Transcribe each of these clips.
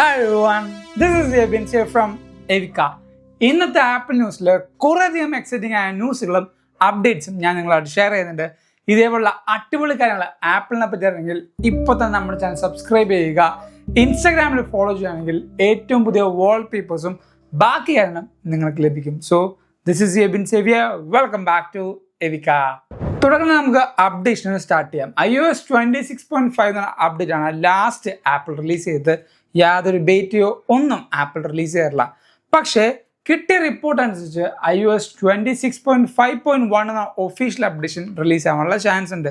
Hi everyone, this is Yabin from Evika. ഇന്നത്തെ apple ന്യൂസിൽ കുറേയധികം എക്സൈറ്റിംഗ് ആയ ന്യൂസുകളും അപ്ഡേറ്റ്സും ഞാൻ നിങ്ങളായിട്ട് ഷെയർ ചെയ്യുന്നുണ്ട്. ഇതേപോലുള്ള അടിപൊളി കാര്യങ്ങൾ ആപ്പിളിനെ പറ്റി അറിയെങ്കിൽ ഇപ്പോൾ തന്നെ നമ്മുടെ ചാനൽ സബ്സ്ക്രൈബ് ചെയ്യുക. ഇൻസ്റ്റാഗ്രാമിൽ ഫോളോ ചെയ്യുകയാണെങ്കിൽ ഏറ്റവും പുതിയ വാൾപേപ്പേഴ്സും ബാക്കി കാരണം നിങ്ങൾക്ക് ലഭിക്കും. So this is Yabin Xavier, welcome back to എവിക്ക. തുടർന്ന് നമുക്ക് അപ്ഡേഷൻ സ്റ്റാർട്ട് ചെയ്യാം. iOS 26.5 എന്ന അപ്ഡേറ്റ് ആണ് ലാസ്റ്റ് ആപ്പിൾ റിലീസ് ചെയ്തത്. യാതൊരു ബേറ്റയോ ഒന്നും ആപ്പിൾ റിലീസ് ചെയ്യാറില്ല. പക്ഷേ കിട്ടിയ റിപ്പോർട്ട് അനുസരിച്ച് iOS 26.5.1 എന്ന ഒഫീഷ്യൽ അപ്ഡേഷൻ റിലീസ് ആവാനുള്ള ചാൻസ് ഉണ്ട്.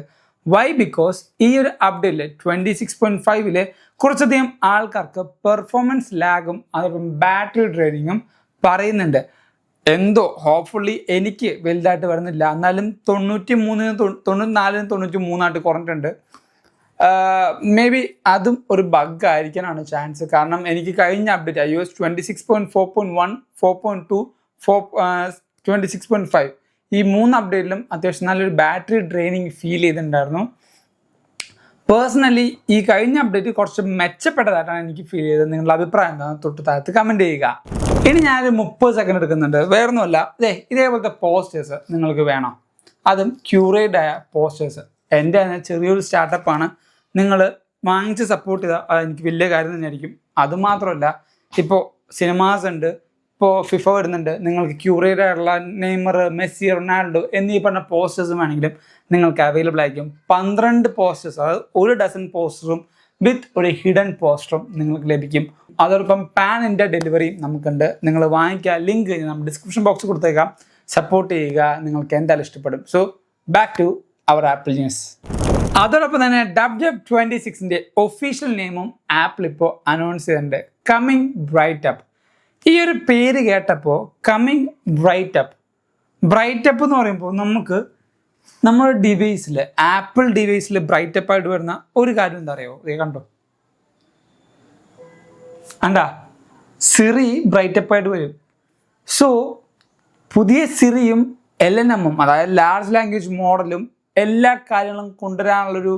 വൈ? ബിക്കോസ് ഈ ഒരു അപ്ഡേറ്റിൽ 26.5 കുറച്ചധികം ആൾക്കാർക്ക് പെർഫോമൻസ് ലാഗും അതോടൊപ്പം ബാറ്ററി ഡ്രെയിനിങ്ങും പറയുന്നുണ്ട്. എന്തോ ഹോപ്പ്ഫുള്ളി എനിക്ക് വലുതായിട്ട് വരുന്നില്ല, എന്നാലും 94-93 കുറഞ്ഞിട്ടുണ്ട്. മേ ബി അതും ഒരു ബഗ് ആയിരിക്കാനാണ് ചാൻസ്. കാരണം എനിക്ക് കഴിഞ്ഞ അപ്ഡേറ്റ് iOS 26.4.1, 4.2, 26.5 ഈ 3 അപ്ഡേറ്റിലും അത്യാവശ്യം നല്ലൊരു ബാറ്ററി ഡ്രെയിനിങ് ഫീൽ ചെയ്തിട്ടുണ്ടായിരുന്നു. പേഴ്സണലി ഈ കഴിഞ്ഞ അപ്ഡേറ്റ് കുറച്ച് മെച്ചപ്പെട്ടതായിട്ടാണ് എനിക്ക് ഫീൽ ചെയ്തത്. നിങ്ങളുടെ അഭിപ്രായം എന്താണ് തൊട്ട് താഴത്ത് കമൻറ്റ് ചെയ്യുക. ഇനി ഞാനൊരു 30 സെക്കൻഡ് എടുക്കുന്നുണ്ട്. വേറൊന്നുമല്ല, ഇതേപോലത്തെ പോസ്റ്റേഴ്സ് നിങ്ങൾക്ക് വേണം, അതും ക്യൂറേറ്റ് ആയ പോസ്റ്റേഴ്സ്. എൻ്റെ തന്നെ ചെറിയൊരു സ്റ്റാർട്ടപ്പാണ്. നിങ്ങൾ വാങ്ങിച്ച് സപ്പോർട്ട് ചെയ്താൽ അത് എനിക്ക് വലിയ കാര്യം തന്നെയായിരിക്കും. അതുമാത്രമല്ല, ഇപ്പോൾ സിനിമാസ് ഉണ്ട്, ഇപ്പോൾ ഫിഫ വരുന്നുണ്ട്. നിങ്ങൾക്ക് ക്യൂറേറ്റ് ആയിട്ടുള്ള നെയ്മർ, മെസ്സി, റൊണാൾഡോ എന്നീ പറഞ്ഞ പോസ്റ്റേഴ്സും വേണമെങ്കിലും നിങ്ങൾക്ക് അവൈലബിൾ ആയിരിക്കും. 12 പോസ്റ്റേഴ്സ്, അതായത് 1 ഡസൻ പോസ്റ്ററും വിത്ത് ഒരു ഹിഡൻ പോസ്റ്ററും നിങ്ങൾക്ക് ലഭിക്കും. അതോടൊപ്പം പാൻ ഇന്ത്യ ഡെലിവറിയും നമുക്കുണ്ട്. നിങ്ങൾ വാങ്ങിക്കുക, ലിങ്ക് നമ്മൾ ഡിസ്ക്രിപ്ഷൻ ബോക്സിൽ കൊടുത്തേക്കാം. സപ്പോർട്ട് ചെയ്യുക, നിങ്ങൾക്ക് എന്തായാലും ഇഷ്ടപ്പെടും. So back to our Apple news. അതോടൊപ്പം തന്നെ WW26 ഒഫീഷ്യൽ നെയിമും ആപ്പിൾ ഇപ്പോൾ അനൗൺസ് ചെയ്തിട്ടുണ്ട്. Coming bright up. ഈ ഒരു പേര് കേട്ടപ്പോൾ കമ്മിങ് ബ്രൈറ്റ് അപ്പ് എന്ന് പറയുമ്പോൾ നമുക്ക് നമ്മുടെ ഡിവൈസിൽ, ആപ്പിൾ ഡിവൈസിൽ ബ്രൈറ്റ് അപ്പ് ആയിട്ട് വരുന്ന ഒരു കാര്യം എന്താ അറിയോ? കണ്ടോ, അണ്ടാ സിറി ബ്രൈറ്റ് അപ്പ് ആയിട്ട് വരും. സോ പുതിയ സിറിയും LLM-ഉം, അതായത് ലാർജ് ലാംഗ്വേജ് മോഡലും എല്ലാ കാര്യങ്ങളും കൊണ്ടുവരാനുള്ളൊരു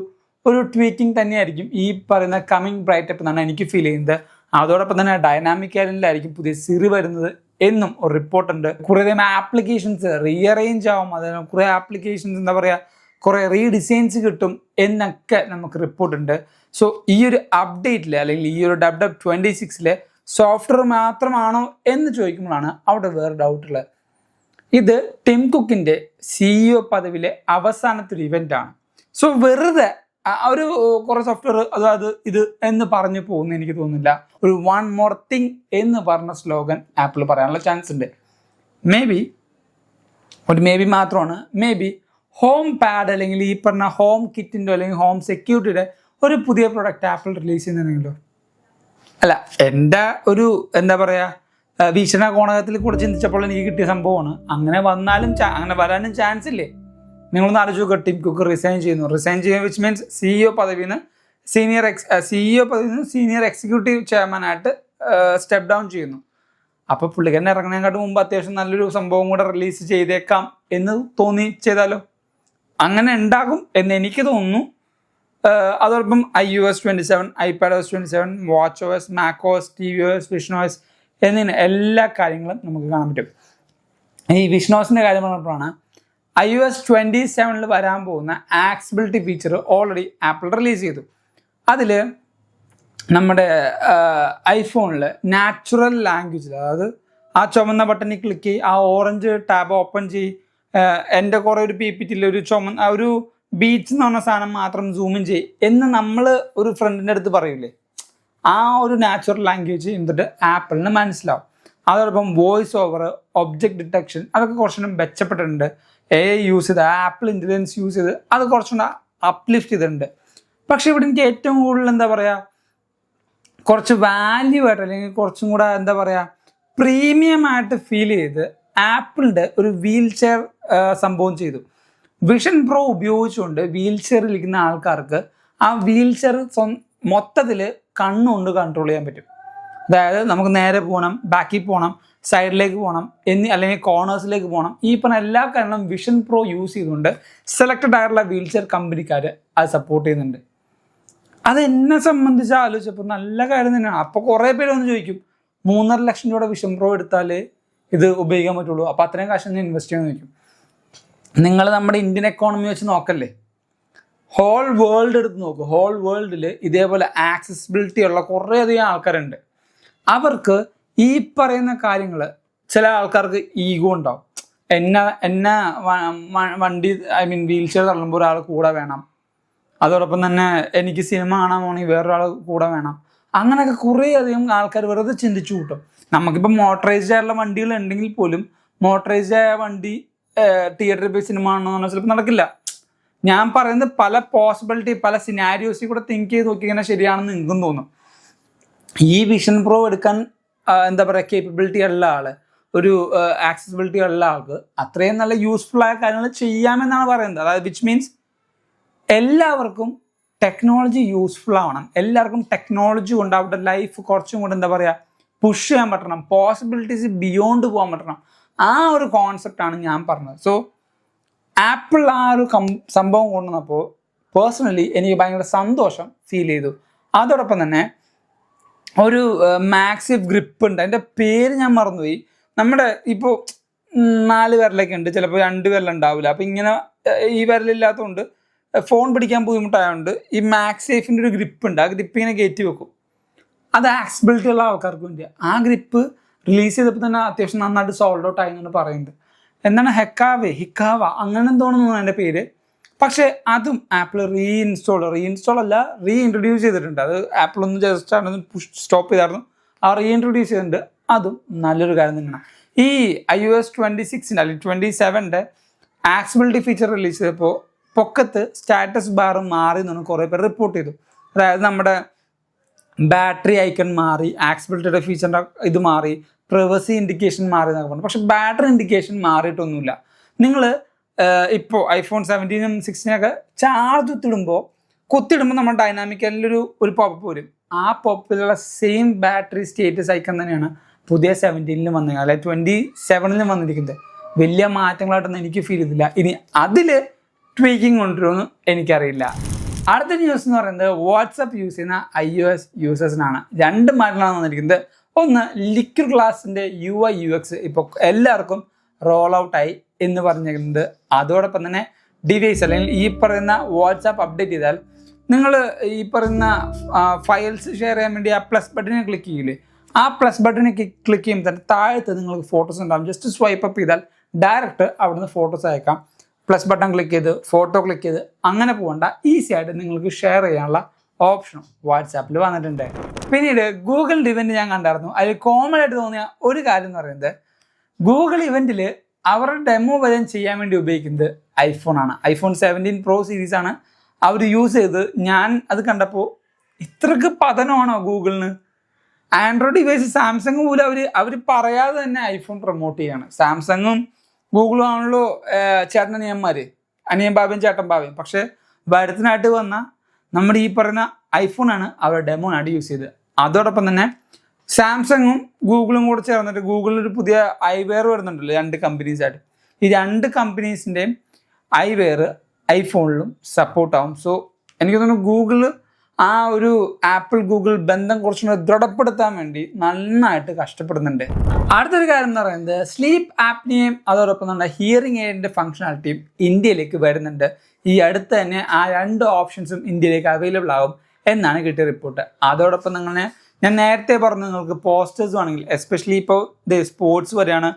ട്വീറ്റിംഗ് തന്നെയായിരിക്കും ഈ പറയുന്ന കമ്മിങ് ബ്രൈറ്റ് അപ്പ് എന്നാണ് എനിക്ക് ഫീൽ ചെയ്യുന്നത്. അതോടൊപ്പം തന്നെ ഡൈനാമിക് ഐലൻഡിലായിരിക്കും പുതിയ സിറി വരുന്നത് എന്നും ഒരു റിപ്പോർട്ടുണ്ട്. കുറേയധികം ആപ്ലിക്കേഷൻസ് റീഅറേഞ്ച് ആവും, അതിന് കുറേ ആപ്ലിക്കേഷൻസ് എന്താ പറയുക, കുറേ റീഡിസൈൻസ് കിട്ടും എന്നൊക്കെ നമുക്ക് റിപ്പോർട്ടുണ്ട്. സോ ഈ ഒരു അപ്ഡേറ്റിൽ അല്ലെങ്കിൽ ഈ ഒരു WW26 സോഫ്റ്റ്വെയർ മാത്രമാണോ എന്ന് ചോദിക്കുമ്പോഴാണ് അവിടെ വേറെ ഡൗട്ടുള്ളത്. ഇത് ടിം കുക്കിൻ്റെ CEO പദവിയിലെ അവസാനത്തെ ഒരു ഇവൻ്റ് ആണ്. സോ വെറുതെ ഒരു കുറേ സോഫ്റ്റ്വെയർ അതായത് ഇത് എന്ന് പറഞ്ഞു പോകുന്നു എനിക്ക് തോന്നുന്നില്ല. ഒരു വൺ മോർ തിങ് എന്ന് പറഞ്ഞ സ്ലോഗൻ ആപ്പിൾ പറയാനുള്ള ചാൻസ് ഉണ്ട്. മേ ബി മാത്രമാണ്, മേ ബി ഹോം പാഡ് അല്ലെങ്കിൽ ഈ പറഞ്ഞ ഹോം കിറ്റിൻ്റെ അല്ലെങ്കിൽ ഹോം സെക്യൂരിറ്റിയുടെ ഒരു പുതിയ പ്രൊഡക്റ്റ് ആപ്പിൾ റിലീസ് ചെയ്യുന്നുണ്ടെങ്കിലോ. അല്ല, എൻ്റെ ഒരു എന്താ പറയുക വീക്ഷണകോണകത്തിൽ കൂടെ ചിന്തിച്ചപ്പോൾ എനിക്ക് കിട്ടിയ സംഭവമാണ്. അങ്ങനെ അങ്ങനെ വരാനും ചാൻസ് ഇല്ലേ? നിങ്ങളൊന്ന് ആലോചിക്കുക. ടിം കുക്ക് റിസൈൻ ചെയ്യുന്നു, വിച്ച് മീൻസ് CEO പദവിയിൽ നിന്ന് സീനിയർ എക്സിക്യൂട്ടീവ് ചെയർമാനായിട്ട് സ്റ്റെപ്പ് ഡൗൺ ചെയ്യുന്നു. അപ്പോൾ പുള്ളിക്കാരൻ ഇറങ്ങുന്നതിനെക്കാട്ടും മുമ്പ് അത്യാവശ്യം നല്ലൊരു സംഭവം കൂടെ റിലീസ് ചെയ്തേക്കാം എന്ന് ചെയ്താലോ? അങ്ങനെ ഉണ്ടാകും എന്ന് എനിക്ക് തോന്നുന്നു. അതോടൊപ്പം iOS 27, iPadOS 27, WatchOS, macOS, tvOS, visionOS എന്നിങ്ങനെ എല്ലാ കാര്യങ്ങളും നമുക്ക് കാണാൻ പറ്റും. ഈ വിഷ്ണോസിൻ്റെ കാര്യം പറഞ്ഞപ്പോഴാണ് iOS 27 വരാൻ പോകുന്ന ആക്സിബിലിറ്റി ഫീച്ചർ ഓൾറെഡി ആപ്പിൾ റിലീസ് ചെയ്തു. അതിൽ നമ്മുടെ ഐഫോണിൽ നാച്ചുറൽ ലാംഗ്വേജിൽ, അതായത് ആ ചുമന്ന ബട്ടണിൽ ക്ലിക്ക് ചെയ്യും, ആ ഓറഞ്ച് ടാബ് ഓപ്പൺ ചെയ്യും, എൻ്റെ കുറേ ഒരു PPT ഒരു ബീച്ച് എന്ന് പറഞ്ഞ സാധനം മാത്രം സൂമിൻ ചെയ്യും എന്ന് നമ്മൾ ഒരു ഫ്രണ്ടിൻ്റെ അടുത്ത് പറയൂലേ, ആ ഒരു നാച്ചുറൽ ലാംഗ്വേജ് എന്നിട്ട് ആപ്പിളിന് മനസ്സിലാവും. അതോടൊപ്പം വോയിസ് ഓവർ, ഒബ്ജക്റ്റ് ഡിറ്റക്ഷൻ അതൊക്കെ കുറച്ചുകൂടെ മെച്ചപ്പെട്ടിട്ടുണ്ട്. AI യൂസ് ചെയ്ത്, ആപ്പിൾ ഇൻ്റലിജൻസ് യൂസ് ചെയ്ത് അത് കുറച്ചുകൂടെ അപ്ലിഫ്റ്റ് ചെയ്തിട്ടുണ്ട്. പക്ഷെ ഇവിടെ എനിക്ക് ഏറ്റവും കൂടുതൽ എന്താ പറയുക, കുറച്ച് വാല്യൂ ആയിട്ട് അല്ലെങ്കിൽ കുറച്ചും കൂടെ എന്താ പറയുക പ്രീമിയം ആയിട്ട് ഫീൽ ചെയ്ത് ആപ്പിളിൻ്റെ ഒരു വീൽ ചെയർ സംഭവം ചെയ്തു. വിഷൻ പ്രോ ഉപയോഗിച്ചുകൊണ്ട് വീൽ ചെയറിൽ ഇരിക്കുന്ന ആൾക്കാർക്ക് ആ വീൽ ചെയർ മൊത്തത്തിൽ കണ്ണുകൊണ്ട് കൺട്രോൾ ചെയ്യാൻ പറ്റും. അതായത് നമുക്ക് നേരെ പോകണം, ബാക്കിൽ പോകണം, സൈഡിലേക്ക് പോകണം അല്ലെങ്കിൽ കോർണേഴ്സിലേക്ക് പോകണം. ഈ പറഞ്ഞ എല്ലാ കാര്യങ്ങളും വിഷൻ പ്രോ യൂസ് ചെയ്തുകൊണ്ട് സെലക്റ്റഡ് ആയിട്ടുള്ള വീൽ ചെയർ കമ്പനിക്കാർ അത് സപ്പോർട്ട് ചെയ്യുന്നുണ്ട്. അതെന്നെ സംബന്ധിച്ച് ആലോചിച്ചപ്പോൾ നല്ല കാര്യം തന്നെയാണ്. അപ്പോൾ കുറേ പേര് വന്ന് ചോദിക്കും 3.5 ലക്ഷം രൂപയുടെ വിഷൻ പ്രോ എടുത്താലേ ഇത് ഉപയോഗിക്കാൻ പറ്റുള്ളൂ, അപ്പോൾ അത്രയും കാശ് ഒന്ന് ഇൻവെസ്റ്റ് ചെയ്യാൻ ചോദിക്കും. നിങ്ങൾ നമ്മുടെ ഇന്ത്യൻ എക്കോണമി വെച്ച് നോക്കല്ലേ, ഹോൾ വേൾഡ് എടുത്ത് നോക്കും. ഹോൾ വേൾഡിൽ ഇതേപോലെ ആക്സസിബിലിറ്റി ഉള്ള കുറേയധികം ആൾക്കാരുണ്ട്. അവർക്ക് ഈ പറയുന്ന കാര്യങ്ങൾ, ചില ആൾക്കാർക്ക് ഈഗോ ഉണ്ടാവും. എന്നെ വണ്ടി വീൽ ചെയർ തള്ളുമ്പോൾ ഒരാൾ കൂടെ വേണം, അതോടൊപ്പം തന്നെ എനിക്ക് സിനിമ കാണാൻ പോകണമെങ്കിൽ വേറൊരാൾ കൂടെ വേണം. അങ്ങനെയൊക്കെ കുറേ അധികം ആൾക്കാർ വെറുതെ ചിന്തിച്ചു കൂട്ടും. നമുക്കിപ്പോൾ മോട്ടറൈസ്ഡ് ആയിട്ടുള്ള വണ്ടികൾ ഉണ്ടെങ്കിൽ പോലും മോട്ടറൈസ്ഡ് ആയ വണ്ടി തിയേറ്ററിൽ പോയി സിനിമ കാണണമെന്ന് പറഞ്ഞാൽ ചിലപ്പോൾ നടക്കില്ല. ഞാൻ പറയുന്നത് പല പോസിബിലിറ്റി, പല സിനാരിയോസിൽ കൂടെ തിങ്ക് ചെയ്ത് നോക്കിക്കഴിഞ്ഞാൽ ശരിയാണെന്ന് നിങ്ങൾക്കും തോന്നും. ഈ വിഷൻ പ്രോ എടുക്കാൻ എന്താ പറയുക, കേപ്പബിലിറ്റി ഉള്ള ആൾ, ഒരു ആക്സസിബിലിറ്റി ഉള്ള ആൾക്ക് അത്രയും നല്ല യൂസ്ഫുൾ ആയ കാര്യങ്ങൾ ചെയ്യാമെന്നാണ് പറയുന്നത്. അതായത് വിച്ച് മീൻസ് എല്ലാവർക്കും ടെക്നോളജി യൂസ്ഫുൾ ആവണം, എല്ലാവർക്കും ടെക്നോളജി കൊണ്ട് അവരുടെ ലൈഫ് കുറച്ചും കൂടെ എന്താ പറയുക പുഷ് ചെയ്യാൻ പറ്റണം, പോസിബിലിറ്റീസ് ബിയോണ്ട് പോകാൻ പറ്റണം. ആ ഒരു കോൺസെപ്റ്റാണ് ഞാൻ പറഞ്ഞത്. സോ ആപ്പിൾ ആ ഒരു സംഭവം കൊണ്ടുവന്നപ്പോൾ പേഴ്സണലി എനിക്ക് ഭയങ്കര സന്തോഷം ഫീൽ ചെയ്തു. അതോടൊപ്പം തന്നെ ഒരു മാക്സിവ് ഗ്രിപ്പ് ഉണ്ട്, അതിൻ്റെ പേര് ഞാൻ മറന്നുപോയി. നമ്മുടെ ഇപ്പോൾ 4 വിരലൊക്കെ ഉണ്ട്, ചിലപ്പോൾ 2 വിരലുണ്ടാവില്ല. അപ്പോൾ ഇങ്ങനെ ഈ വിരലില്ലാത്തതുകൊണ്ട് ഫോൺ പിടിക്കാൻ ബുദ്ധിമുട്ടായതുകൊണ്ട് ഈ മാക്സേഫിൻ്റെ ഒരു ഗ്രിപ്പ് ഉണ്ട്. ആ ഗ്രിപ്പ് ഇങ്ങനെ കയറ്റി വെക്കും. അത് ആക്സിബിലിറ്റി ഉള്ള ആൾക്കാർക്ക് വേണ്ടിയാണ്. ആ ഗ്രിപ്പ് റിലീസ് ചെയ്തപ്പോൾ തന്നെ അത്യാവശ്യം നന്നായിട്ട് സോൾഡ് ഔട്ട് ആയി എന്നാണ് പറയുന്നത്. എന്താണ് ഹിക്കാവ അങ്ങനെ തോന്നുന്നു എൻ്റെ പേര്. പക്ഷേ അതും ആപ്പിൾ റീഇൻസ്റ്റോൾ അല്ല, റീഇൻട്രൊഡ്യൂസ് ചെയ്തിട്ടുണ്ട്. അത് ആപ്പിൾ ഒന്ന് ജസ്റ്റ് ആണ് സ്റ്റോപ്പ് ചെയ്തായിരുന്നു, ആ റീഇൻട്രൊഡ്യൂസ് ചെയ്തിട്ടുണ്ട്. അതും നല്ലൊരു കാര്യം തന്നെയാണ്. ഈ iOS 26 അല്ലെങ്കിൽ 27 ആക്സിബിലിറ്റി ഫീച്ചർ റിലീസ് ചെയ്തപ്പോൾ പൊക്കത്ത് സ്റ്റാറ്റസ് ബാർ മാറി എന്നാണ് കുറേ പേർ റിപ്പോർട്ട് ചെയ്തു. അതായത് നമ്മുടെ ബാറ്ററി ഐക്കൺ മാറി, ആക്സിബിലിറ്റിയുടെ ഫീച്ചറിൻ്റെ ഇത് മാറി, പ്രൈവസി ഇൻഡിക്കേഷൻ മാറി എന്നൊക്കെ പറഞ്ഞു. പക്ഷെ ബാറ്ററി ഇൻഡിക്കേഷൻ മാറിയിട്ടൊന്നുമില്ല. നിങ്ങൾ ഇപ്പോൾ iPhone 17 16 ചാർജ് കുത്തിടുമ്പോൾ നമ്മുടെ ഡൈനാമിക്കലിലൊരു പോപ്പപ്പ് വരും. ആ പോപ്പിലുള്ള സെയിം ബാറ്ററി സ്റ്റേറ്റസ് ഐക്കൺ തന്നെയാണ് പുതിയ 17 വന്നത്, അല്ലെങ്കിൽ 27 വന്നിരിക്കുന്നത്. വലിയ മാറ്റങ്ങളായിട്ടൊന്നും എനിക്ക് ഫീൽ ചെയ്തില്ല. ഇനി അതിൽ ട്വീക്കിംഗ് കൊണ്ടുവരുമെന്ന് എനിക്കറിയില്ല. അടുത്ത ന്യൂസ് എന്ന് പറയുന്നത് വാട്സപ്പ് യൂസ് ചെയ്യുന്ന iOS യൂസേഴ്സിനാണ് 2 മാറ്റങ്ങളാണ് വന്നിരിക്കുന്നത്. ഒന്ന്, ലിക്വിഡ് ഗ്ലാസിൻ്റെ UI UX ഇപ്പോൾ എല്ലാവർക്കും റോൾ ഔട്ടായി എന്ന് പറഞ്ഞിട്ടുണ്ട്. അതോടൊപ്പം തന്നെ ഡിവൈസ് അല്ലെങ്കിൽ ഈ പറയുന്ന വാട്സാപ്പ് അപ്ഡേറ്റ് ചെയ്താൽ നിങ്ങൾ ഈ പറയുന്ന ഫയൽസ് ഷെയർ ചെയ്യാൻ വേണ്ടി ആ പ്ലസ് ബട്ടണിൽ ക്ലിക്ക് ചെയ്യില്ലേ, ആ പ്ലസ് ബട്ടണിൽ ക്ലിക്ക് ചെയ്യുമ്പോൾ തന്നെ താഴത്ത് നിങ്ങൾക്ക് ഫോട്ടോസ് ഉണ്ടാകും. ജസ്റ്റ് സ്വൈപ്പ് അപ്പ് ചെയ്താൽ ഡയറക്റ്റ് അവിടുന്ന് ഫോട്ടോസ് അയക്കാം. പ്ലസ് ബട്ടൺ ക്ലിക്ക് ചെയ്ത് ഫോട്ടോ ക്ലിക്ക് ചെയ്ത് അങ്ങനെ പോകണ്ട, ഈസി ആയിട്ട് നിങ്ങൾക്ക് ഷെയർ ചെയ്യാനുള്ള ഓപ്ഷനും വാട്സാപ്പിൽ വന്നിട്ടുണ്ട്. പിന്നീട് ഗൂഗിൾ ഇവൻറ്റ് ഞാൻ കണ്ടായിരുന്നു. അതിൽ കോമൺ ആയിട്ട് തോന്നിയ ഒരു കാര്യം എന്ന് പറയുന്നത്, ഗൂഗിൾ ഇവൻറ്റിൽ അവരുടെ ഡെമോ വരെ ചെയ്യാൻ വേണ്ടി ഉപയോഗിക്കുന്നത് ഐഫോണാണ്. iPhone 17 Pro സീരീസാണ് അവർ യൂസ് ചെയ്ത്. ഞാൻ അത് കണ്ടപ്പോൾ ഇത്രക്ക് പതനമാണോ ഗൂഗിളിന്? ആൻഡ്രോയിഡ് ഡിവൈസ് സാംസങ് പോലും അവർ പറയാതെ തന്നെ ഐഫോൺ പ്രൊമോട്ട് ചെയ്യാണ്. സാംസങ്ങും ഗൂഗിളും ആണല്ലോ അനിയൻ ബാബയും ചേട്ടൻ ബാബയും. പക്ഷേ വരുത്തിനായിട്ട് വന്ന നമ്മുടെ ഈ പറയുന്ന ഐഫോണാണ് അവർ ഡെമോനായിട്ട് യൂസ് ചെയ്തത്. അതോടൊപ്പം തന്നെ സാംസങ്ങും ഗൂഗിളും കൂടെ ചേർന്നിട്ട് ഗൂഗിളിലൊരു പുതിയ ഐവെയർ വരുന്നുണ്ടല്ലോ 2 കമ്പനീസായിട്ട്. ഈ 2 കമ്പനീസിൻ്റെയും ഐവെയർ ഐഫോണിലും സപ്പോർട്ടാവും. സോ എനിക്ക് തോന്നുന്നു ഗൂഗിള് ആ ഒരു ആപ്പിൾ ഗൂഗിൾ ബന്ധം കുറച്ചുകൂടെ ദൃഢപ്പെടുത്താൻ വേണ്ടി നന്നായിട്ട് കഷ്ടപ്പെടുന്നുണ്ട്. അടുത്തൊരു കാര്യം എന്ന് പറയുന്നത് സ്ലീപ്പ് ആപ്നിയയും അതോടൊപ്പം തന്നെ ഹിയറിംഗ് എയ്ഡിൻ്റെ ഫംഗ്ഷനാലിറ്റിയും ഇന്ത്യയിലേക്ക് വരുന്നുണ്ട്. ഈ അടുത്ത് തന്നെ ആ 2 ഓപ്ഷൻസും ഇന്ത്യയിലേക്ക് അവൈലബിൾ ആകും എന്നാണ് കിട്ടിയ റിപ്പോർട്ട്. അതോടൊപ്പം തന്നെ ഞാൻ നേരത്തെ പറഞ്ഞു നിങ്ങൾക്ക് പോസ്റ്റേഴ്സ് ആണെങ്കിൽ എസ്പെഷ്യലി ഇപ്പോൾ സ്പോർട്സ് വരെയാണ്,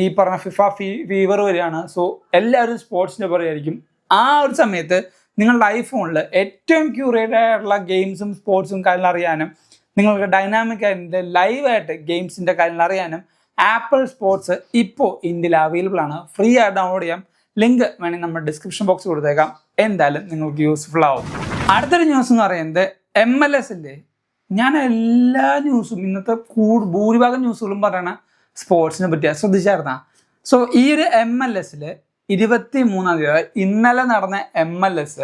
ഈ പറഞ്ഞ FIFA ഫീവർ വരെയാണ്. സോ എല്ലാവരും സ്പോർട്സിൻ്റെ പറയുമായിരിക്കും. ആ ഒരു സമയത്ത് നിങ്ങളുടെ ഐഫോണിൽ ഏറ്റവും ക്യൂറേറ്റഡ് ആയിട്ടുള്ള ഗെയിംസും സ്പോർട്സും കാര്യങ്ങൾ അറിയാനും നിങ്ങൾക്ക് ഡൈനാമിക് ആയിട്ട് ലൈവായിട്ട് ഗെയിംസിൻ്റെ കാര്യങ്ങൾ അറിയാനും ആപ്പിൾ സ്പോർട്സ് ഇപ്പോൾ ഇന്ത്യയിൽ അവൈലബിൾ ആണ്. ഫ്രീ ആയിട്ട് ഡൗൺലോഡ് ചെയ്യാം. ലിങ്ക് വേണമെങ്കിൽ നമ്മുടെ ഡിസ്ക്രിപ്ഷൻ ബോക്സ് കൊടുത്തേക്കാം. എന്തായാലും നിങ്ങൾക്ക് യൂസ്ഫുൾ ആവും. അടുത്തൊരു ന്യൂസ് എന്ന് പറയുന്നത് MLS ഇല്ലേ, ഞാൻ എല്ലാ ന്യൂസും ഇന്നത്തെ ഭൂരിഭാഗം ന്യൂസുകളും പറയണ സ്പോർട്സിനെ പറ്റിയാണ്, ശ്രദ്ധിച്ചായിരുന്ന. സോ ഈ ഒരു MLS 23-ാം തീയതി ഇന്നലെ നടന്ന MLS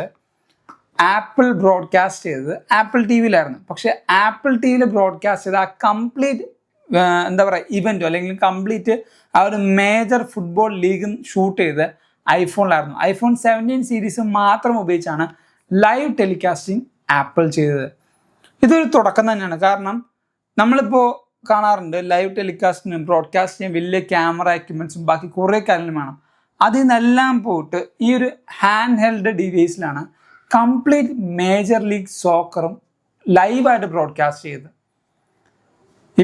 ആപ്പിൾ ബ്രോഡ്കാസ്റ്റ് ചെയ്തത് ആപ്പിൾ TV-യിലായിരുന്നു. പക്ഷെ ആപ്പിൾ TV-യിൽ ബ്രോഡ്കാസ്റ്റ് ചെയ്ത ആ കംപ്ലീറ്റ് എന്താ പറയുക ഇവൻറ്റും അല്ലെങ്കിൽ കംപ്ലീറ്റ് ആ ഒരു മേജർ ഫുട്ബോൾ ലീഗും ഷൂട്ട് ചെയ്ത് ഐഫോണിലായിരുന്നു. iPhone 17 സീരീസ് മാത്രം ഉപയോഗിച്ചാണ് ലൈവ് ടെലികാസ്റ്റിംഗ് ആപ്പിൾ ചെയ്തത്. ഇതൊരു തുടക്കം തന്നെയാണ്. കാരണം നമ്മളിപ്പോൾ കാണാറുണ്ട് ലൈവ് ടെലികാസ്റ്റിനും ബ്രോഡ്കാസ്റ്റിനും വലിയ ക്യാമറ എക്യുപ്മെൻറ്റ്സും ബാക്കി കുറേ കാര്യങ്ങളും വേണം. അതിൽ നിന്നെല്ലാം പോയിട്ട് ഈ ഒരു ഹാൻഡ് ഹെൽഡ് ഡിവൈസിലാണ് കംപ്ലീറ്റ് മേജർ ലീഗ് സോക്കറും ലൈവായിട്ട് ബ്രോഡ്കാസ്റ്റ് ചെയ്തത്.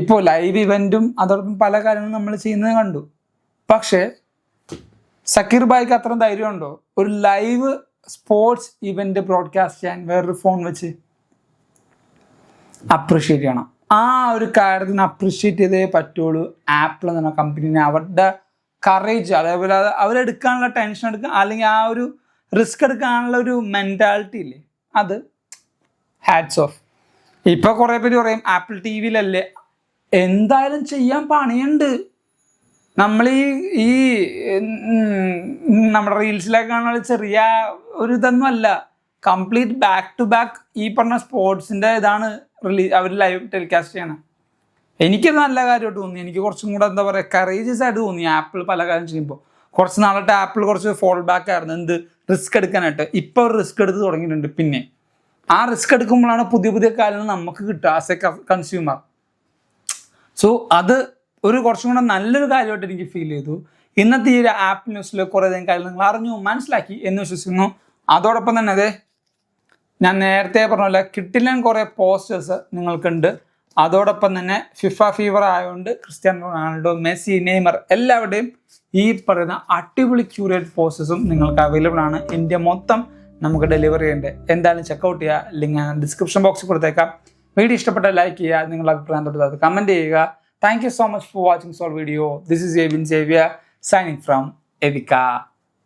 ഇപ്പോൾ ലൈവ് ഇവൻറ്റും അതോടൊപ്പം പല കാര്യങ്ങളും നമ്മൾ ചെയ്യുന്നത് കണ്ടു. പക്ഷേ സക്കീർ ഭായിക്ക് അത്ര ധൈര്യമുണ്ടോ ഒരു ലൈവ് സ്പോർട്സ് ഇവന്റ് ബ്രോഡ്കാസ്റ്റ് ചെയ്യാൻ വേറൊരു ഫോൺ വെച്ച്? അപ്രിഷ്യേറ്റ് ചെയ്യണം. ആ ഒരു കാര്യത്തിന് അപ്രിഷ്യേറ്റ് ചെയ്തേ പറ്റുള്ളൂ ആപ്പിൾ എന്ന കമ്പനീനെ. അവരുടെ കറേജ്, അതേപോലെ അവരെടുക്കാനുള്ള ടെൻഷൻ എടുക്കുക അല്ലെങ്കിൽ ആ ഒരു റിസ്ക് എടുക്കാനുള്ള ഒരു മെൻറ്റാലിറ്റി ഇല്ലേ, അത് ഹാറ്റ്സ് ഓഫ്. ഇപ്പൊ കുറെ പേര് പറയും ആപ്പിൾ ടി വിയിലല്ലേ, എന്തായാലും ചെയ്യാൻ പണിയുണ്ട്. നമ്മൾ ഈ നമ്മുടെ റീൽസിലൊക്കെ കാണുന്ന ചെറിയ ഒരു ഇതൊന്നും അല്ല. കംപ്ലീറ്റ് ബാക്ക് ടു ബാക്ക് ഈ പറഞ്ഞ സ്പോർട്സിന്റെ ഇതാണ് അവർ ലൈവ് ടെലികാസ്റ്റ് ചെയ്യണം. എനിക്കത് നല്ല കാര്യമായിട്ട് തോന്നി. എനിക്ക് കുറച്ചും കൂടെ എന്താ പറയുക കറേജസ് ആയിട്ട് തോന്നി ആപ്പിൾ പല കാര്യം ചെയ്യുമ്പോൾ. കുറച്ച് നാളായിട്ട് ആപ്പിൾ കുറച്ച് ഫോൾ ബാക്ക് ആയിരുന്നു, എന്ത് റിസ്ക് എടുക്കാനായിട്ട്. ഇപ്പോൾ ഒരു റിസ്ക് എടുത്ത് തുടങ്ങിയിട്ടുണ്ട്. പിന്നെ ആ റിസ്ക് എടുക്കുമ്പോഴാണ് പുതിയ പുതിയ കാര്യങ്ങൾ നമുക്ക് കിട്ടുക ആസ് എ കൺസ്യൂമർ. സോ അത് ഒരു കുറച്ചും കൂടെ നല്ലൊരു കാര്യമായിട്ട് എനിക്ക് ഫീൽ ചെയ്തു. ഇന്നത്തെ ഈ ഒരു ആപ്പ് ന്യൂസിൽ കുറേയധികം കാര്യങ്ങൾ നിങ്ങൾ അറിഞ്ഞു മനസ്സിലാക്കി എന്ന് വിശ്വസിക്കുന്നു. അതോടൊപ്പം തന്നെ അതെ ഞാൻ നേരത്തെ പറഞ്ഞ പോലെ കിട്ടില്ലൻ കുറേ പോസ്റ്റേഴ്സ് നിങ്ങൾക്കുണ്ട്. അതോടൊപ്പം തന്നെ ഫിഫ ഫീവർ ആയതുകൊണ്ട് ക്രിസ്ത്യാനോ റൊണാൾഡോ, മെസ്സി, നെയ്മർ എല്ലാവരുടെയും ഈ പറയുന്ന അടിപൊളി ക്യൂറേറ്റ് പോസ്റ്റേഴ്സും നിങ്ങൾക്ക് അവൈലബിൾ ആണ്. ഇന്ത്യ മൊത്തം നമുക്ക് ഡെലിവറി ചെയ്യേണ്ടത്. എന്തായാലും ചെക്കൗട്ട് ചെയ്യുക. ലിങ്ക് ഞാൻ ഡിസ്ക്രിപ്ഷൻ ബോക്സിൽ കൊടുത്തേക്കാം. വീഡിയോ ഇഷ്ടപ്പെട്ടാൽ ലൈക്ക് ചെയ്യുക, നിങ്ങളുടെ അഭിപ്രായം തൊട്ട് കമൻറ്റ് ചെയ്യുക. Thank you so much for watching this video. This is Evin Xavier signing from Evika.